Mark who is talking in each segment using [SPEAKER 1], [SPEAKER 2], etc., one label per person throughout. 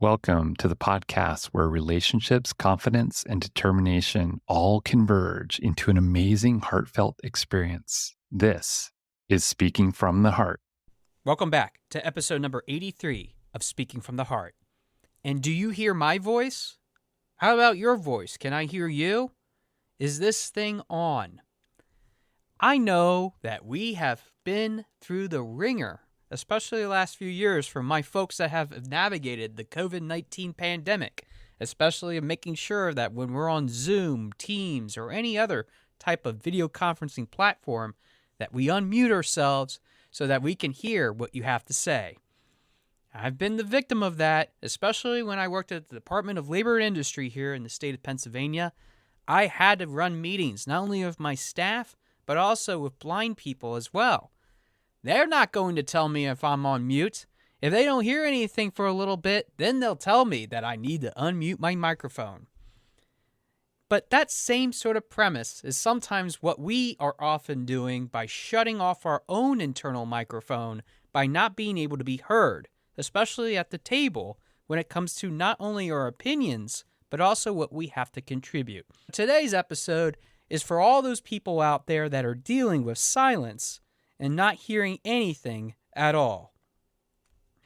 [SPEAKER 1] Welcome to the podcast where relationships, confidence, and determination all converge into an amazing, heartfelt experience. This is Speaking from the Heart.
[SPEAKER 2] Welcome back to episode number 83 of Speaking from the Heart. And do you hear my voice? How about your voice? Can I hear you? Is this thing on? I know that we have been through the ringer, especially the last few years, for my folks that have navigated the COVID-19 pandemic, especially in making sure that when we're on Zoom, Teams, or any other type of video conferencing platform, that we unmute ourselves so that we can hear what you have to say. I've been the victim of that, especially when I worked at the Department of Labor and Industry here in the state of Pennsylvania. I had to run meetings, not only with my staff, but also with blind people as well. They're not going to tell me if I'm on mute. If they don't hear anything for a little bit, then they'll tell me that I need to unmute my microphone. But that same sort of premise is sometimes what we are often doing by shutting off our own internal microphone by not being able to be heard, especially at the table when it comes to not only our opinions, but also what we have to contribute. Today's episode is for all those people out there that are dealing with silence and not hearing anything at all.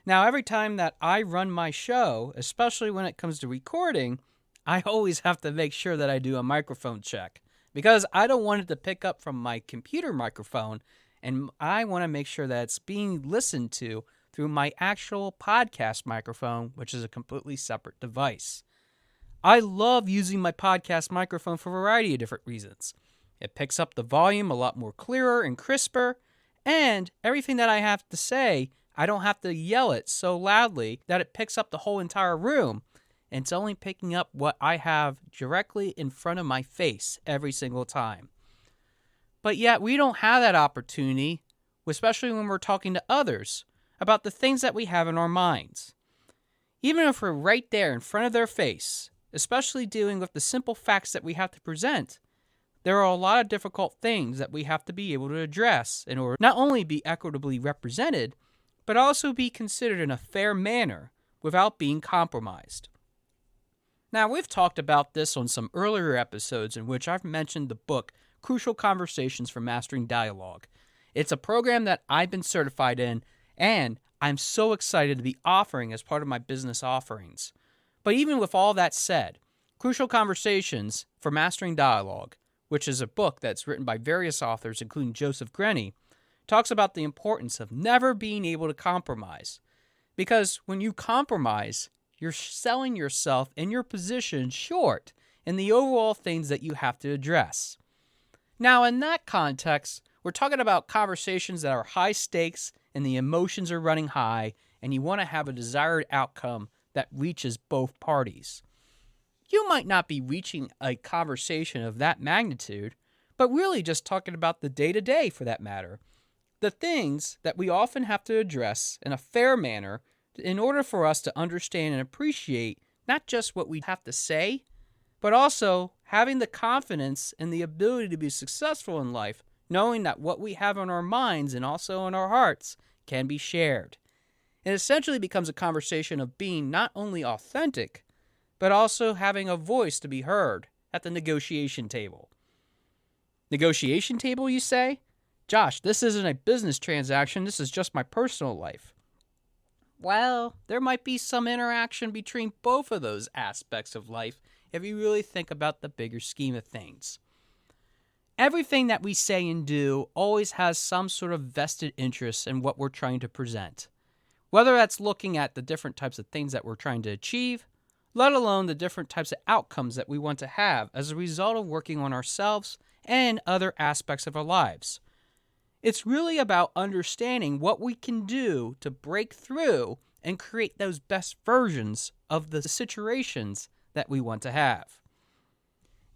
[SPEAKER 2] Now, every time that I run my show, especially when it comes to recording, I always have to make sure that I do a microphone check because I don't want it to pick up from my computer microphone, and I want to make sure that it's being listened to through my actual podcast microphone, which is a completely separate device. I love using my podcast microphone for a variety of different reasons. It picks up the volume a lot more clearer and crisper, and everything that I have to say, I don't have to yell it so loudly that it picks up the whole entire room. And it's only picking up what I have directly in front of my face every single time. But yet we don't have that opportunity, especially when we're talking to others about the things that we have in our minds. Even if we're right there in front of their face, especially dealing with the simple facts that we have to present, there are a lot of difficult things that we have to be able to address in order to not only be equitably represented, but also be considered in a fair manner without being compromised. Now, we've talked about this on some earlier episodes in which I've mentioned the book, Crucial Conversations for Mastering Dialogue. It's a program that I've been certified in, and I'm so excited to be offering as part of my business offerings. But even with all that said, Crucial Conversations for Mastering Dialogue, which is a book that's written by various authors, including Joseph Grenny, talks about the importance of never being able to compromise. Because when you compromise, you're selling yourself and your position short in the overall things that you have to address. Now, in that context, we're talking about conversations that are high stakes and the emotions are running high, and you want to have a desired outcome that reaches both parties. You might not be reaching a conversation of that magnitude, but really just talking about the day-to-day for that matter. The things that we often have to address in a fair manner in order for us to understand and appreciate not just what we have to say, but also having the confidence and the ability to be successful in life, knowing that what we have on our minds and also in our hearts can be shared. It essentially becomes a conversation of being not only authentic, but also having a voice to be heard at the negotiation table. Negotiation table, you say? Josh, this isn't a business transaction, this is just my personal life. Well, there might be some interaction between both of those aspects of life if you really think about the bigger scheme of things. Everything that we say and do always has some sort of vested interest in what we're trying to present. Whether that's looking at the different types of things that we're trying to achieve, let alone the different types of outcomes that we want to have as a result of working on ourselves and other aspects of our lives. It's really about understanding what we can do to break through and create those best versions of the situations that we want to have.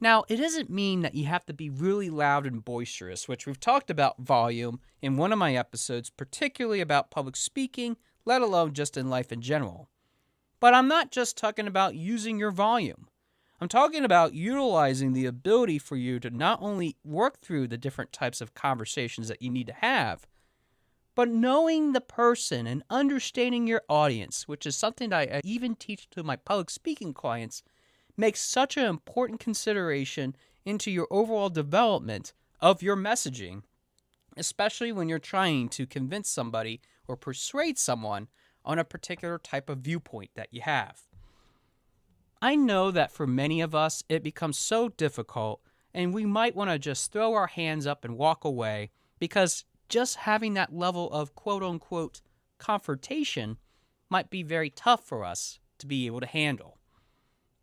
[SPEAKER 2] Now, it doesn't mean that you have to be really loud and boisterous, which we've talked about volume in one of my episodes, particularly about public speaking, let alone just in life in general. But I'm not just talking about using your volume. I'm talking about utilizing the ability for you to not only work through the different types of conversations that you need to have, But knowing the person and understanding your audience, which is something that I even teach to my public speaking clients, makes such an important consideration into your overall development of your messaging, especially when you're trying to convince somebody or persuade someone on a particular type of viewpoint that you have. I know that for many of us, it becomes so difficult, and we might want to just throw our hands up and walk away because just having that level of quote-unquote confrontation might be very tough for us to be able to handle.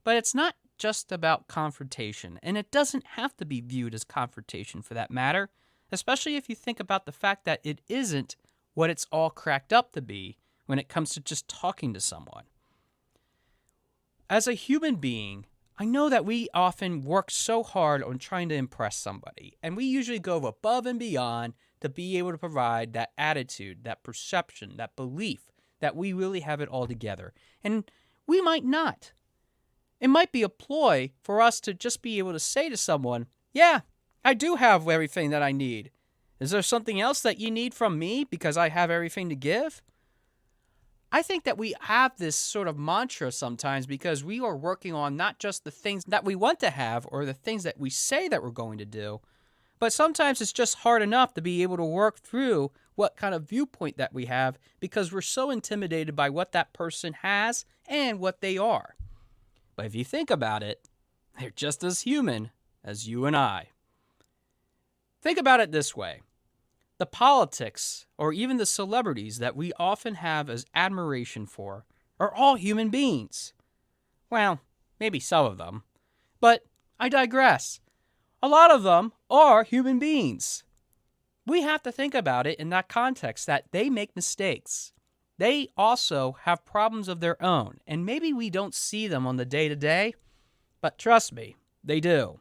[SPEAKER 2] But it's not just about confrontation, and it doesn't have to be viewed as confrontation for that matter, especially if you think about the fact that it isn't what it's all cracked up to be when it comes to just talking to someone. As a human being, I know that we often work so hard on trying to impress somebody, and we usually go above and beyond to be able to provide that attitude, that perception, that belief that we really have it all together. And we might not. It might be a ploy for us to just be able to say to someone, yeah, I do have everything that I need. Is there something else that you need from me because I have everything to give? I think that we have this sort of mantra sometimes because we are working on not just the things that we want to have or the things that we say that we're going to do, but sometimes it's just hard enough to be able to work through what kind of viewpoint that we have because we're so intimidated by what that person has and what they are. But if you think about it, they're just as human as you and I. Think about it this way. The politics or even the celebrities that we often have as admiration for are all human beings. Well, maybe some of them. But I digress. A lot of them are human beings. We have to think about it in that context that they make mistakes. They also have problems of their own, and maybe we don't see them on the day-to-day, but trust me, they do.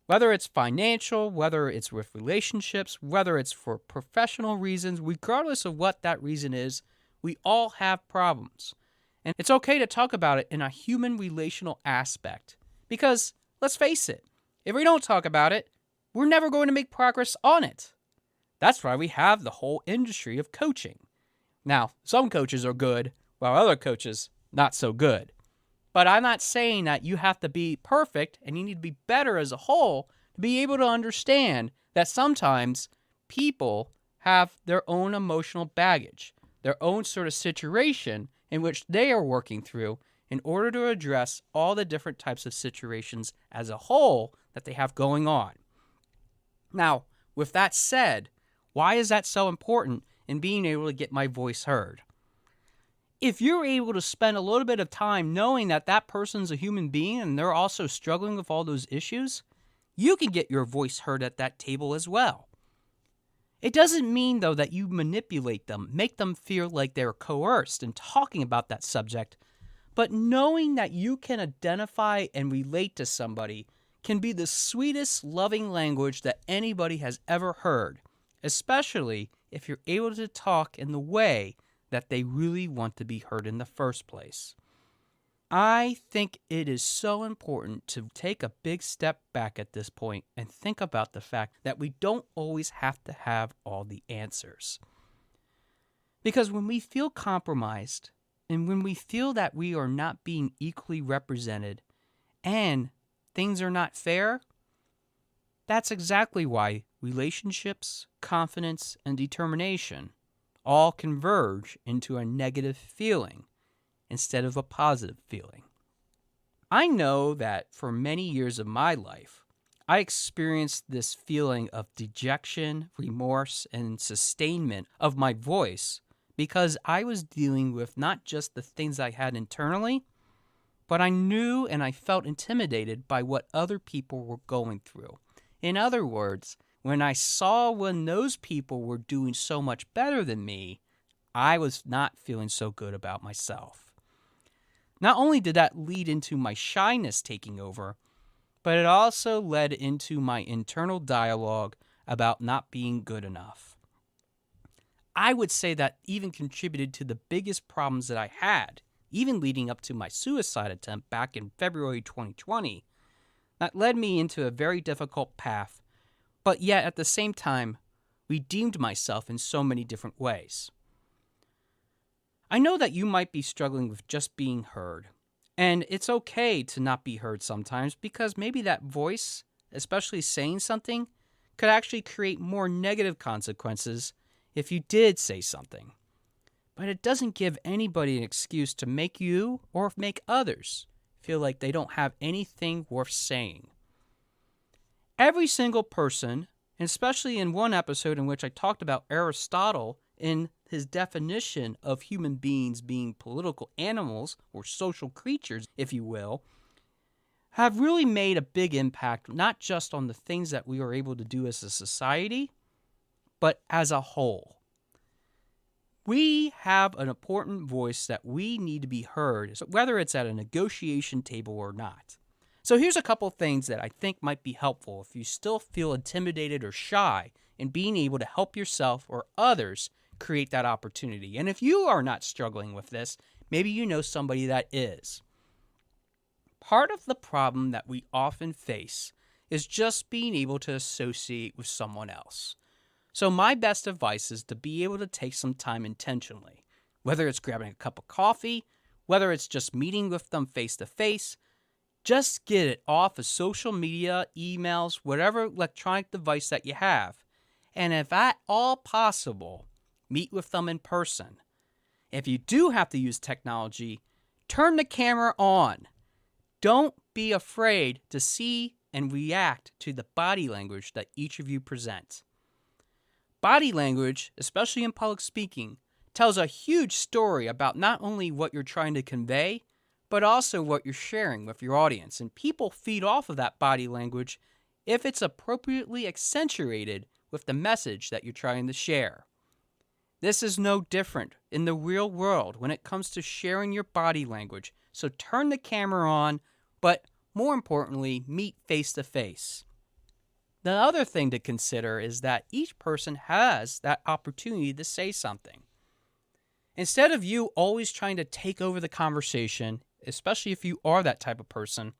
[SPEAKER 2] Whether it's financial, whether it's with relationships, whether it's for professional reasons, regardless of what that reason is, we all have problems. And it's okay to talk about it in a human relational aspect. Because, let's face it, if we don't talk about it, we're never going to make progress on it. That's why we have the whole industry of coaching. Now, some coaches are good, while other coaches not so good. But I'm not saying that you have to be perfect and you need to be better as a whole to be able to understand that sometimes people have their own emotional baggage, their own sort of situation in which they are working through in order to address all the different types of situations as a whole that they have going on. Now, with that said, why is that so important in being able to get my voice heard? If you're able to spend a little bit of time knowing that that person's a human being and they're also struggling with all those issues, you can get your voice heard at that table as well. It doesn't mean, though, that you manipulate them, make them feel like they're coerced in talking about that subject, but knowing that you can identify and relate to somebody can be the sweetest, loving language that anybody has ever heard, especially if you're able to talk in the way that they really want to be heard in the first place. I think it is so important to take a big step back at this point and think about the fact that we don't always have to have all the answers. Because when we feel compromised and when we feel that we are not being equally represented and things are not fair, that's exactly why relationships, confidence, and determination all converge into a negative feeling instead of a positive feeling. I know that for many years of my life, I experienced this feeling of dejection, remorse, and sustainment of my voice because I was dealing with not just the things I had internally, but I knew and I felt intimidated by what other people were going through. In other words, when I saw when those people were doing so much better than me, I was not feeling so good about myself. Not only did that lead into my shyness taking over, but it also led into my internal dialogue about not being good enough. I would say that even contributed to the biggest problems that I had, even leading up to my suicide attempt back in February 2020, that led me into a very difficult path. But yet, at the same time, redeemed myself in so many different ways. I know that you might be struggling with just being heard, and it's okay to not be heard sometimes because maybe that voice, especially saying something, could actually create more negative consequences if you did say something. But it doesn't give anybody an excuse to make you or make others feel like they don't have anything worth saying. Every single person, and especially in one episode in which I talked about Aristotle in his definition of human beings being political animals or social creatures, if you will, have really made a big impact, not just on the things that we are able to do as a society, but as a whole. We have an important voice that we need to be heard, whether it's at a negotiation table or not. So here's a couple things that I think might be helpful if you still feel intimidated or shy in being able to help yourself or others create that opportunity. And if you are not struggling with this, maybe you know somebody that is. Part of the problem that we often face is just being able to associate with someone else. So my best advice is to be able to take some time intentionally, whether it's grabbing a cup of coffee, whether it's just meeting with them face to face. Just get it off of social media, emails, whatever electronic device that you have. And if at all possible, meet with them in person. If you do have to use technology, turn the camera on. Don't be afraid to see and react to the body language that each of you present. Body language, especially in public speaking, tells a huge story about not only what you're trying to convey, but also what you're sharing with your audience. And people feed off of that body language if it's appropriately accentuated with the message that you're trying to share. This is no different in the real world when it comes to sharing your body language. So turn the camera on, but more importantly, meet face to face. The other thing to consider is that each person has that opportunity to say something. Instead of you always trying to take over the conversation, especially if you are that type of person,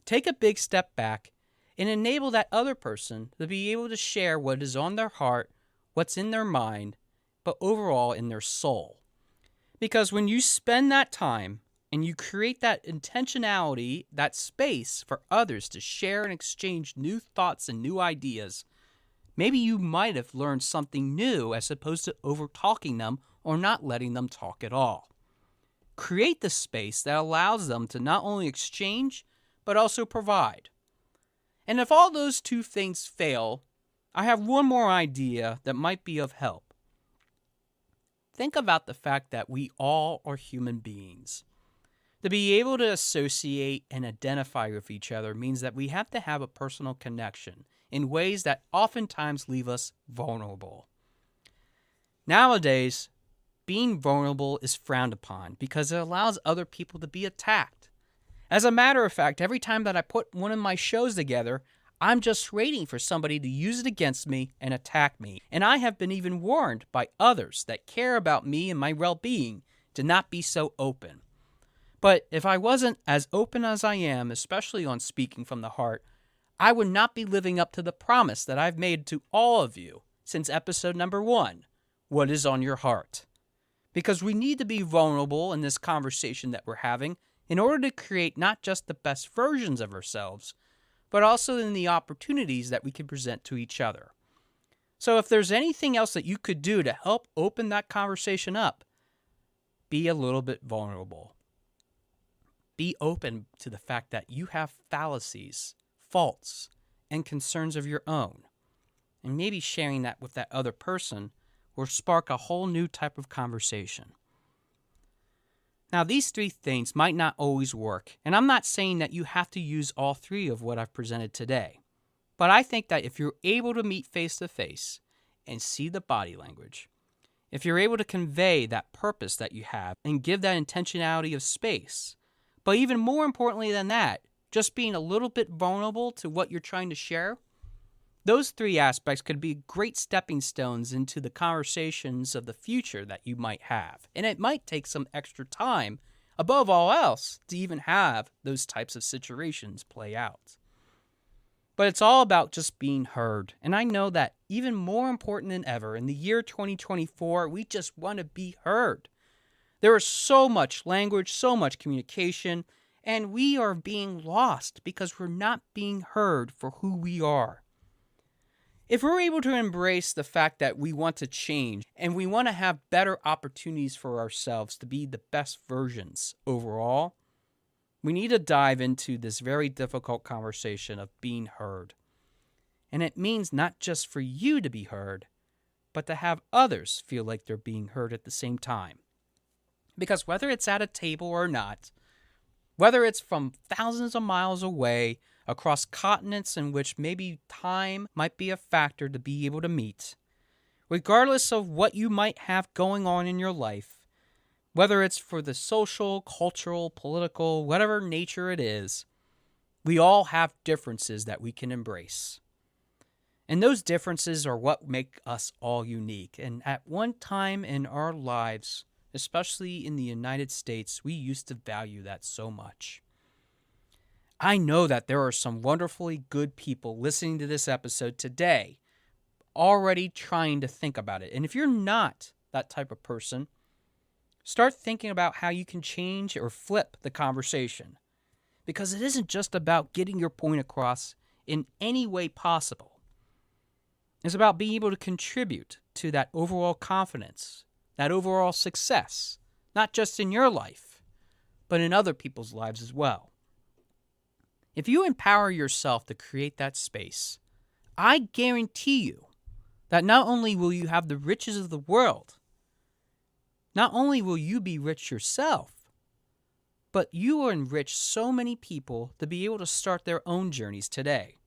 [SPEAKER 2] take a big step back and enable that other person to be able to share what is on their heart, what's in their mind, but overall in their soul. Because when you spend that time and you create that intentionality, that space for others to share and exchange new thoughts and new ideas, maybe you might have learned something new as opposed to over-talking them or not letting them talk at all. Create the space that allows them to not only exchange, but also provide. And if all those two things fail, I have one more idea that might be of help. Think about the fact that we all are human beings. To be able to associate and identify with each other means that we have to have a personal connection in ways that oftentimes leave us vulnerable. Nowadays, being vulnerable is frowned upon because it allows other people to be attacked. As a matter of fact, every time that I put one of my shows together, I'm just waiting for somebody to use it against me and attack me. And I have been even warned by others that care about me and my well-being to not be so open. But if I wasn't as open as I am, especially on Speaking from the Heart, I would not be living up to the promise that I've made to all of you since episode number 1, What is on Your Heart? Because we need to be vulnerable in this conversation that we're having in order to create not just the best versions of ourselves, but also in the opportunities that we can present to each other. So if there's anything else that you could do to help open that conversation up, be a little bit vulnerable. Be open to the fact that you have fallacies, faults, and concerns of your own. And maybe sharing that with that other person will spark a whole new type of conversation. Now, these 3 things might not always work, and I'm not saying that you have to use all 3 of what I've presented today. But I think that if you're able to meet face to face and see the body language, if you're able to convey that purpose that you have and give that intentionality of space, but even more importantly than that, just being a little bit vulnerable to what you're trying to share, those 3 aspects could be great stepping stones into the conversations of the future that you might have. And it might take some extra time, above all else, to even have those types of situations play out. But it's all about just being heard. And I know that even more important than ever, in the year 2024, we just want to be heard. There is so much language, so much communication, and we are being lost because we're not being heard for who we are. If we're able to embrace the fact that we want to change and we want to have better opportunities for ourselves to be the best versions overall, we need to dive into this very difficult conversation of being heard. And it means not just for you to be heard, but to have others feel like they're being heard at the same time. Because whether it's at a table or not, whether it's from thousands of miles away, across continents in which maybe time might be a factor to be able to meet, regardless of what you might have going on in your life, whether it's for the social, cultural, political, whatever nature it is, we all have differences that we can embrace. And those differences are what make us all unique. And at one time in our lives, especially in the United States, we used to value that so much. I know that there are some wonderfully good people listening to this episode today already trying to think about it. And if you're not that type of person, start thinking about how you can change or flip the conversation. Because it isn't just about getting your point across in any way possible. It's about being able to contribute to that overall confidence, that overall success, not just in your life, but in other people's lives as well. If you empower yourself to create that space, I guarantee you that not only will you have the riches of the world, not only will you be rich yourself, but you will enrich so many people to be able to start their own journeys today.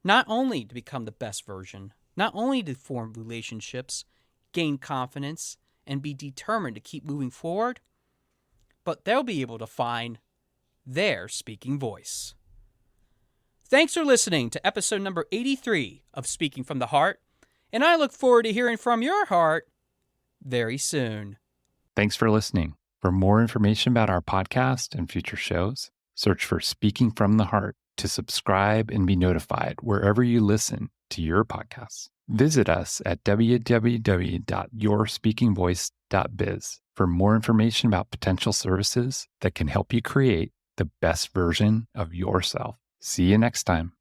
[SPEAKER 2] Not only to become the best version, not only to form relationships, gain confidence, and be determined to keep moving forward, but they'll be able to find their speaking voice. Thanks for listening to episode number 83 of Speaking from the Heart, and I look forward to hearing from your heart very soon.
[SPEAKER 1] Thanks for listening. For more information about our podcast and future shows, search for Speaking from the Heart to subscribe and be notified wherever you listen to your podcasts. Visit us at www.yourspeakingvoice.biz for more information about potential services that can help you create the best version of yourself. See you next time.